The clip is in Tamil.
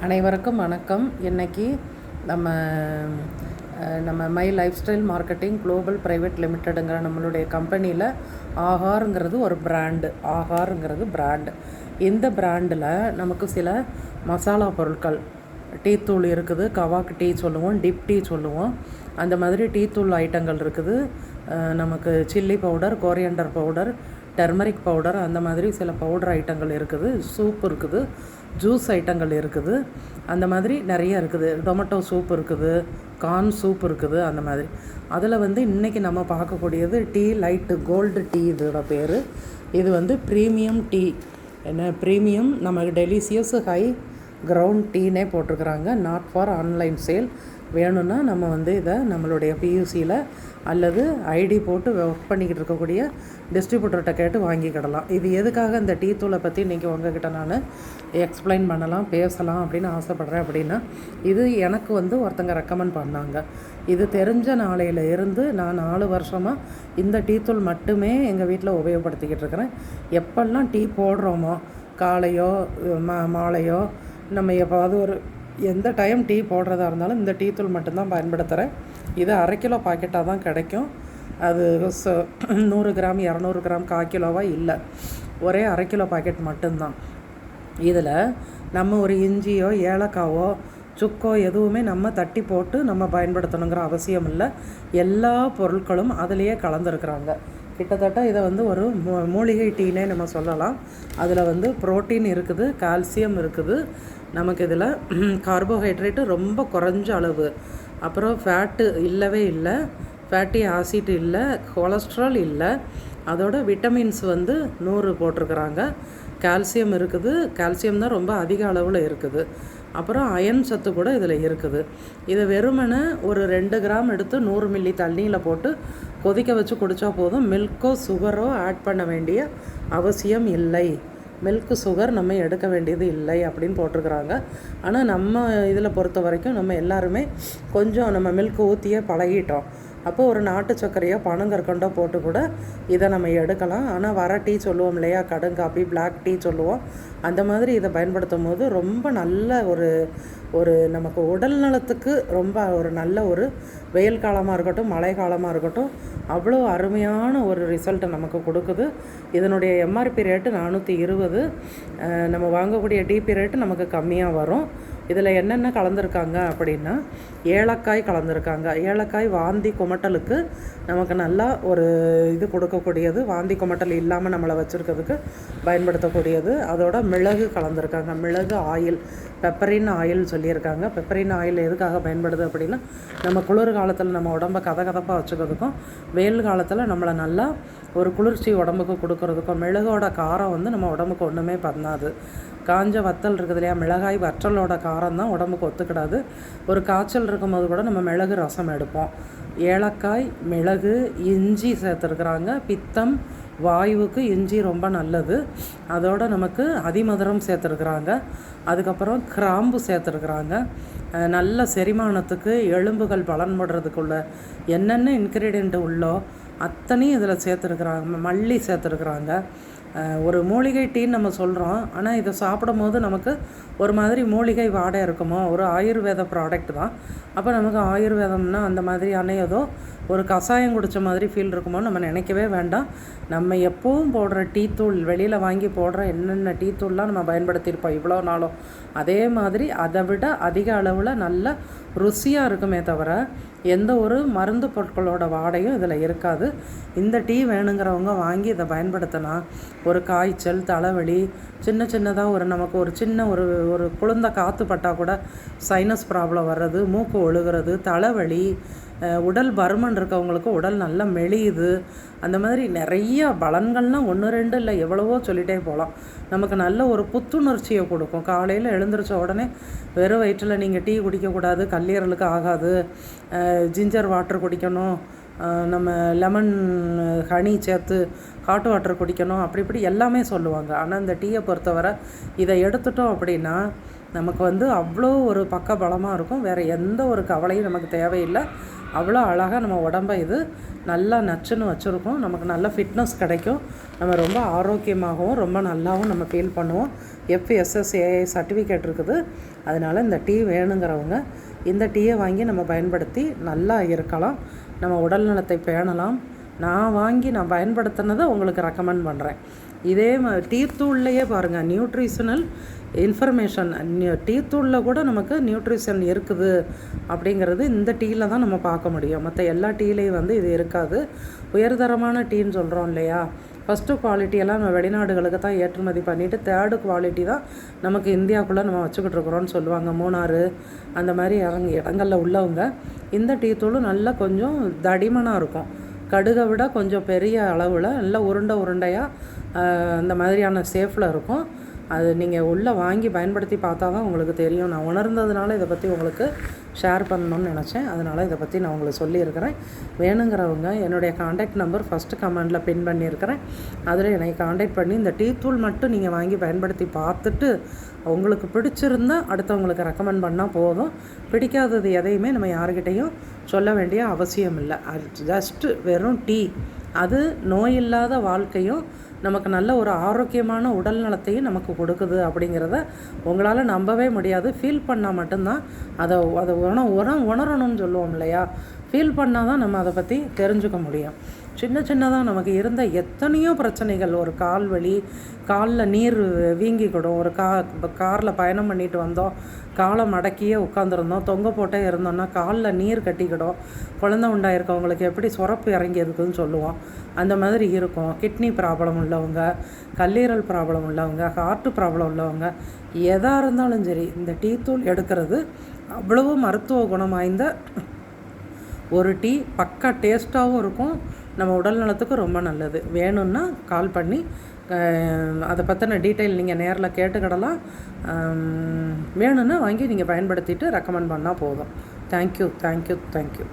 அனைவருக்கும் வணக்கம். இன்றைக்கி நம்ம my life style marketing global private லிமிட்டெடுங்கிற நம்மளுடைய கம்பெனியில் ஆஹாருங்கிறது ஒரு பிராண்டு. இந்த பிராண்டில் நமக்கு சில மசாலா பொருட்கள், டீ தூள் இருக்குது, கவாக்கு டீ சொல்லுவோம், டிப் டீ சொல்லுவோம். அந்த மாதிரி டீ தூள் ஐட்டங்கள் இருக்குது. நமக்கு chilli powder, coriander powder, turmeric powder, அந்த மாதிரி சில பவுடர் ஐட்டங்கள் இருக்குது. சூப் இருக்குது, ஜூஸ் ஐட்டங்கள் இருக்குது, அந்த மாதிரி நிறைய இருக்குது. டொமேட்டோ சூப் இருக்குது, கார்ன் சூப் இருக்குது. அந்த மாதிரி அதில் இன்றைக்கி நம்ம பார்க்கக்கூடியது டீ லைட்டு கோல்டு டீ. இதோட பேர் இது ப்ரீமியம் டீ. என்ன ப்ரீமியம், நமக்கு டெலிசியஸ் ஹை கிரவுண்ட் டீனே போட்டிருக்கிறாங்க. Not for online sale. வேணும்னா நம்ம இதை நம்மளுடைய பியூசியில் அல்லது ஐடி போட்டு ஒர்க் பண்ணிக்கிட்டு இருக்கக்கூடிய டிஸ்ட்ரிபியூட்டர்கிட்ட கேட்டு வாங்கிக்கிடலாம். இது எதுக்காக இந்த டீ தூளை பற்றி இன்றைக்கி உங்ககிட்ட நான் எக்ஸ்பிளைன் பண்ணலாம், பேசலாம் அப்படின்னு ஆசைப்பட்றேன் அப்படின்னா, இது எனக்கு ஒருத்தங்க ரெக்கமெண்ட் பண்ணாங்க. இது தெரிஞ்ச நாளையில் இருந்து நான் 4 வருஷமாக இந்த டீ தூள் மட்டுமே எங்கள் வீட்டில் உபயோகப்படுத்திக்கிட்டு இருக்கிறேன். எப்பெல்லாம் டீ போடுறோமோ, காலையோ மாலையோ, நம்ம எப்போது எந்த டைம் டீ போடுறதா இருந்தாலும் இந்த டீ தூள் மட்டும்தான் பயன்படுத்துகிறேன். இது 1/2 கிலோ பாக்கெட்டாக தான் கிடைக்கும். அது 100 கிராம் 200 கிராம் 1/4 கிலோவாக இல்லை, ஒரே 1/2 கிலோ பாக்கெட் மட்டும்தான். இதில் நம்ம ஒரு இஞ்சியோ ஏலக்காவோ சுக்கோ எதுவுமே நம்ம தட்டி போட்டு நம்ம பயன்படுத்தணுங்கிற அவசியம் இல்லை. எல்லா பொருட்களும் அதிலேயே கலந்துருக்குறாங்க. கிட்டத்தட்ட இதை ஒரு மூலிகை டீனே நம்ம சொல்லலாம். அதில் புரோட்டீன் இருக்குது, கால்சியம் இருக்குது. நமக்கு இதில் கார்போஹைட்ரேட்டு ரொம்ப குறைஞ்ச அளவு, அப்புறம் ஃபேட்டு இல்லவே இல்லை, ஃபேட்டி ஆசிட் இல்லை, கொலஸ்ட்ரால் இல்லை. அதோட விட்டமின்ஸ் 100 போட்டிருக்கிறாங்க. கால்சியம் இருக்குது, கால்சியம் தான் ரொம்ப அதிக அளவில் இருக்குது. அப்புறம் அயன் சத்து கூட இதில் இருக்குது. இதை வெறுமனை ஒரு 2 கிராம் எடுத்து 100 மில்லி தண்ணியில் போட்டு கொதிக்க வச்சு குடித்தா போதும். மில்க்கோ சுகரோ ஆட் பண்ண வேண்டிய அவசியம் இல்லை. மில்க்கு சுகர் நம்ம எடுக்க வேண்டியது இல்லை அப்படின்னு போட்டிருக்கிறாங்க. ஆனால் நம்ம இதில் பொறுத்த வரைக்கும் நம்ம எல்லாருமே கொஞ்சம் நம்ம மில்க் ஊற்றியே பழகிட்டோம். அப்போ ஒரு நாட்டு சர்க்கரையோ பனங்கற்கண்டோ போட்டு கூட இதை நம்ம எடுக்கலாம். ஆனால் வர டீ சொல்லுவோம் இல்லையா, கடுங்காப்பி, பிளாக் டீ சொல்லுவோம். அந்த மாதிரி இதை பயன்படுத்தும் போது ரொம்ப நல்ல ஒரு நமக்கு உடல் நலத்துக்கு ரொம்ப ஒரு நல்ல ஒரு வெயில் காலமாக இருக்கட்டும், மழை காலமாக இருக்கட்டும், அவ்வளோ அருமையான ஒரு ரிசல்ட்டை நமக்கு கொடுக்குது. இதனுடைய எம்ஆர்பி ரேட்டு 420. நம்ம வாங்கக்கூடிய டிபி ரேட்டு நமக்கு கம்மியாக வரும். இதில் என்னென்ன கலந்துருக்காங்க அப்படின்னா, ஏலக்காய் கலந்துருக்காங்க. ஏலக்காய் வாந்தி குமட்டலுக்கு நமக்கு நல்லா ஒரு இது கொடுக்கக்கூடியது, வாந்தி குமட்டல் இல்லாமல் நம்மளை வச்சுருக்கிறதுக்கு பயன்படுத்தக்கூடியது. அதோட மிளகு கலந்துருக்காங்க. மிளகு ஆயில், பெப்பரின் ஆயில் சொல்லியிருக்காங்க. பெப்பரின் ஆயில் எதுக்காக பயன்படுது அப்படின்னா, நம்ம குளிர் காலத்தில் நம்ம உடம்பை கதகதப்பாக வச்சுக்கிறதுக்கும், வெயில் காலத்தில் நம்மளை நல்லா ஒரு குளிர்ச்சி உடம்புக்கு கொடுக்கறதுக்கும். மிளகோட காரம் நம்ம உடம்புக்கு ஒன்றுமே பண்ணாது. காஞ்ச வத்தல் இருக்குது இல்லையா, மிளகாய் வற்றலோட காரம் தான் உடம்புக்கு ஒத்துக்கிடாது. ஒரு காய்ச்சல் இருக்கும்போது கூட நம்ம மிளகு ரசம் எடுப்போம். ஏலக்காய், மிளகு, இஞ்சி சேர்த்துருக்குறாங்க. பித்தம், வாயுவுக்கு இஞ்சி ரொம்ப நல்லது. அதோடு நமக்கு அதிமதுரம் சேர்த்துருக்குறாங்க. அதுக்கப்புறம் கிராம்பு சேர்த்துருக்குறாங்க. நல்ல செரிமானத்துக்கு, எலும்புகள் பலன்படுறதுக்குள்ள என்னென்ன இன்க்ரீடியண்ட்டு உள்ளோ அத்தனையும் இதில் சேர்த்துருக்குறாங்க. மல்லி சேர்த்துருக்குறாங்க. ஒரு மூலிகை டீன்னு நம்ம சொல்கிறோம், ஆனால் இதை சாப்பிடும் போது நமக்கு ஒரு மாதிரி மூலிகை வாடை இருக்குமோ, ஒரு ஆயுர்வேத ப்ராடக்ட் தான். அப்போ நமக்கு ஆயுர்வேதம்னா அந்த மாதிரியான ஏதோ ஒரு கஷாயம் குடித்த மாதிரி ஃபீல் இருக்குமோ நம்ம நினைக்கவே வேண்டாம். நம்ம எப்போவும் போடுற டீ தூள், வெளியில் வாங்கி போடுற என்னென்ன டீ தூள்லாம் நம்ம பயன்படுத்தியிருப்போம் இவ்வளோ நாளும், அதே மாதிரி அதை விட அதிக அளவில் நல்ல ருசியாக இருக்குமே தவிர எந்த ஒரு மருந்து பொருட்களோட வாடையும் இதில் இருக்காது. இந்த டீ வேணுங்கிறவங்க வாங்கி இதை பயன்படுத்தினா ஒரு காய்ச்சல், தலைவலி, சின்னதாக நமக்கு ஒரு சின்ன ஒரு குளிர்ந்த காற்று பட்டால் கூட சைனஸ் ப்ராப்ளம் வர்றது, மூக்கு ஒழுகிறது, தலைவலி, உடல் பருமன் இருக்கவங்களுக்கு உடல் நல்லா மெலியுது, அந்த மாதிரி நிறைய பலன்கள்லாம் 1 2 இல்லை, எவ்வளவோ சொல்லிகிட்டே போகலாம். நமக்கு நல்ல ஒரு புத்துணர்ச்சியை கொடுக்கும். காலையில் எழுந்திரிச்ச உடனே வெறும் வயிற்றில் நீங்கள் டீ குடிக்கக்கூடாது, கல்லீரலுக்கு ஆகாது, ஜிஞ்சர் வாட்டர் குடிக்கணும், நம்ம லெமன் ஹனி சேர்த்து ஹாட் வாட்டர் குடிக்கணும், அப்படி இப்படி எல்லாமே சொல்லுவாங்க. ஆனால் இந்த டீயை பொறுத்தவரை இதை எடுத்துட்டோம் அப்படின்னா நமக்கு அவ்வளோ ஒரு பக்க பலமாக இருக்கும். வேறு எந்த ஒரு கவலையும் நமக்கு தேவையில்லை. அவ்வளோ அழகாக நம்ம உடம்பை இது நல்லா நச்சுன்னு வச்சுருக்கோம். நமக்கு நல்ல ஃபிட்னஸ் கிடைக்கும். நம்ம ரொம்ப ஆரோக்கியமாகவும் ரொம்ப நல்லாவும் நம்ம ஃபீல் பண்ணுவோம். FSSAI சர்டிஃபிகேட் இருக்குது. அதனால் இந்த டீ வேணுங்கிறவங்க இந்த டீயை வாங்கி நம்ம பயன்படுத்தி நல்லா இருக்கலாம், நம்ம உடல் நலத்தை பேணலாம். நான் பயன்படுத்தினதை உங்களுக்கு ரெக்கமெண்ட் பண்ணுறேன். இதே டீ தூள்லையே பாருங்கள், நியூட்ரிஷனல் இன்ஃபர்மேஷன், டீ தூளில் கூட நமக்கு நியூட்ரிஷன் இருக்குது அப்படிங்கிறது இந்த டீயில் தான் நம்ம பார்க்க முடியும். மற்ற எல்லா டீலையும் இது இருக்காது. உயர்தரமான டீன்னு சொல்கிறோம் இல்லையா, ஃபஸ்ட்டு குவாலிட்டியெல்லாம் நம்ம வெளிநாடுகளுக்கு தான் ஏற்றுமதி பண்ணிவிட்டு தேர்டு குவாலிட்டி தான் நமக்கு இந்தியாவுக்குள்ளே நம்ம வச்சுக்கிட்டு இருக்கிறோன்னு சொல்லுவாங்க. மூணாறு அந்த மாதிரி இடங்களில் உள்ளவங்க இந்த டீ தூளும் நல்லா கொஞ்சம் தடிமனாக இருக்கும், கடுகை விட கொஞ்சம் பெரிய அளவில் நல்லா உருண்டையாக அந்த மாதிரியான சேஃபில் இருக்கும். அது நீங்கள் உள்ளே வாங்கி பயன்படுத்தி பார்த்தா தான் உங்களுக்கு தெரியும். நான் உணர்ந்ததுனால இதை பற்றி உங்களுக்கு ஷேர் பண்ணணும்னு நினச்சேன். அதனால் இதை பற்றி நான் உங்களுக்கு சொல்லியிருக்கிறேன். வேணுங்கிறவங்க என்னுடைய காண்டாக்ட் நம்பர் ஃபஸ்ட்டு கமெண்டில் பின் பண்ணியிருக்கிறேன். அதில் என்னை காண்டாக்ட் பண்ணி இந்த டீ தூள் மட்டும் நீங்கள் வாங்கி பயன்படுத்தி பார்த்துட்டு உங்களுக்கு பிடிச்சிருந்தால் அடுத்தவங்களுக்கு ரெக்கமெண்ட் பண்ணால் போதும். பிடிக்காதது எதையுமே நம்ம யாருக்கிட்டையும் சொல்ல வேண்டிய அவசியம் இல்லை. அது ஜஸ்ட்டு வெறும் டீ, அது நோய் இல்லாத வாழ்க்கையும் நமக்கு நல்ல ஒரு ஆரோக்கியமான உடல் நலத்தையும் நமக்கு கொடுக்குது அப்படிங்கிறத உங்களால் நம்பவே முடியாது. ஃபீல் பண்ணால் மட்டும்தான் அதை உணரணும்னு சொல்லுவோம் இல்லையா, ஃபீல் பண்ணால் தான் நம்ம அதை பற்றி தெரிஞ்சுக்க முடியும். சின்னதாக நமக்கு இருந்த எத்தனையோ பிரச்சனைகள், ஒரு கால் வலி, காலில் நீர் வீங்கிக்கிடும், ஒரு காரில் பயணம் பண்ணிட்டு வந்தோம், காலை மடக்கியே உட்காந்துருந்தோம், தொங்க போட்டே இருந்தோம்னா காலில் நீர் கட்டிக்கிடும். குழந்தை உண்டாயிருக்கவங்களுக்கு எப்படி சுரப்பு இறங்கி இருக்குதுன்னு சொல்லுவோம், அந்த மாதிரி இருக்கும். கிட்னி ப்ராப்ளம் உள்ளவங்க, கல்லீரல் ப்ராப்ளம் உள்ளவங்க, ஹார்ட்டு ப்ராப்ளம் உள்ளவங்க, எதாக இருந்தாலும் சரி இந்த டீ தூள் எடுக்கிறது அவ்வளவு மருத்துவ குணம் வாய்ந்த ஒரு டீ. பக்கா டேஸ்ட்டாகவும் இருக்கும், நம்ம உடல் நலத்துக்கு ரொம்ப நல்லது. வேணும்னா கால் பண்ணி அதை பற்றின டீட்டெயில் நீங்கள் நேரில் கேட்டுக்கிடலாம். வேணும்னா வாங்கி நீங்கள் பயன்படுத்திட்டு ரெக்கமெண்ட் பண்ணால் போதும். தேங்க்யூ.